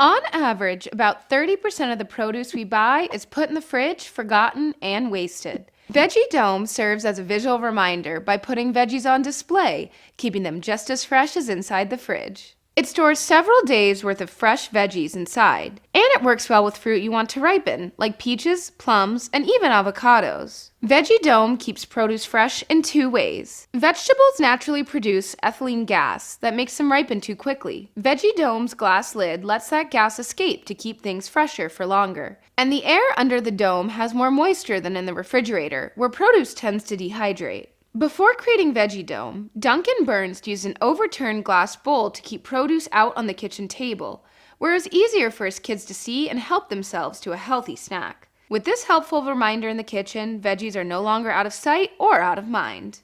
On average, about 30% of the produce we buy is put in the fridge, forgotten, and wasted. Veggie Dome serves as a visual reminder by putting veggies on display, keeping them just as fresh as inside the fridge. It stores several days worth of fresh veggies inside, and it works well with fruit you want to ripen, like peaches, plums, and even avocados. Veggie Dome keeps produce fresh in two ways. Vegetables naturally produce ethylene gas that makes them ripen too quickly. Veggie Dome's glass lid lets that gas escape to keep things fresher for longer. And the air under the dome has more moisture than in the refrigerator, where produce tends to dehydrate. Before creating Veggie Dome, Duncan Burns used an overturned glass bowl to keep produce out on the kitchen table, where it was easier for his kids to see and help themselves to a healthy snack. With this helpful reminder in the kitchen, veggies are no longer out of sight or out of mind.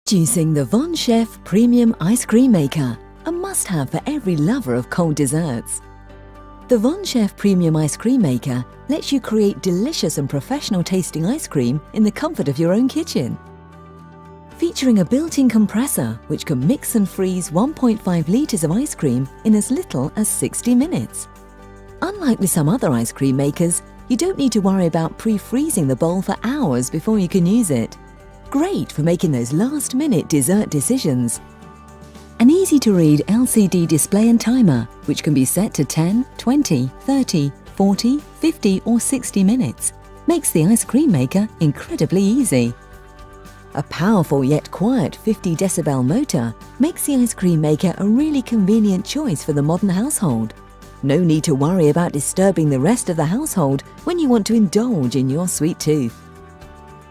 Introducing the VonShef Premium Ice Cream Maker, a must-have for every lover of cold desserts. The VonShef Premium Ice Cream Maker lets you create delicious and professional-tasting ice cream in the comfort of your own kitchen. Featuring a built-in compressor which can mix and freeze 1.5 litres of ice cream in as little as 60 minutes. Unlike with some other ice cream makers, you don't need to worry about pre-freezing the bowl for hours before you can use it. Great for making those last-minute dessert decisions. An easy-to-read LCD display and timer, which can be set to 10, 20, 30, 40, 50 or 60 minutes, makes the ice cream maker incredibly easy. A powerful yet quiet 50 decibel motor makes the ice cream maker a really convenient choice for the modern household. No need to worry about disturbing the rest of the household when you want to indulge in your sweet tooth.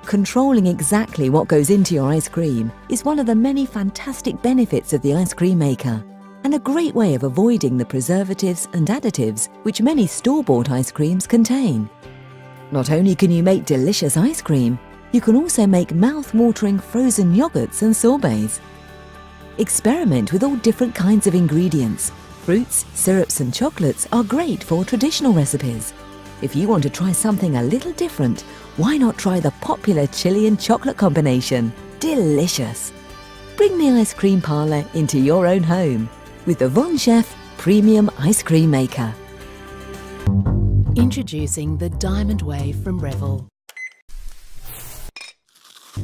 Controlling exactly what goes into your ice cream is one of the many fantastic benefits of the ice cream maker, and a great way of avoiding the preservatives and additives which many store-bought ice creams contain. Not only can you make delicious ice cream, you can also make mouth-watering frozen yogurts and sorbets. Experiment with all different kinds of ingredients. Fruits, syrups and chocolates are great for traditional recipes. If you want to try something a little different, why not try the popular chili and chocolate combination? Delicious! Bring the ice cream parlour into your own home with the VonShef Premium Ice Cream Maker. Introducing the Diamond Wave from Breville.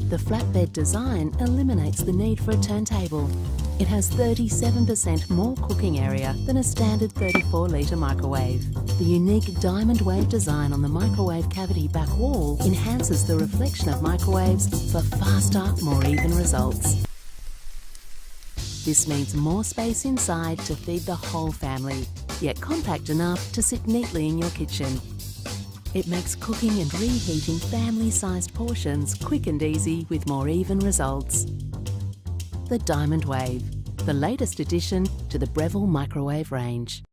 The flatbed design eliminates the need for a turntable. It has 37% more cooking area than a standard 34-litre microwave. The unique Diamond Wave design on the microwave cavity back wall enhances the reflection of microwaves for faster, more even results. This means more space inside to feed the whole family, yet compact enough to sit neatly in your kitchen. It makes cooking and reheating family-sized portions quick and easy with more even results. The Diamond Wave, the latest addition to the Breville microwave range.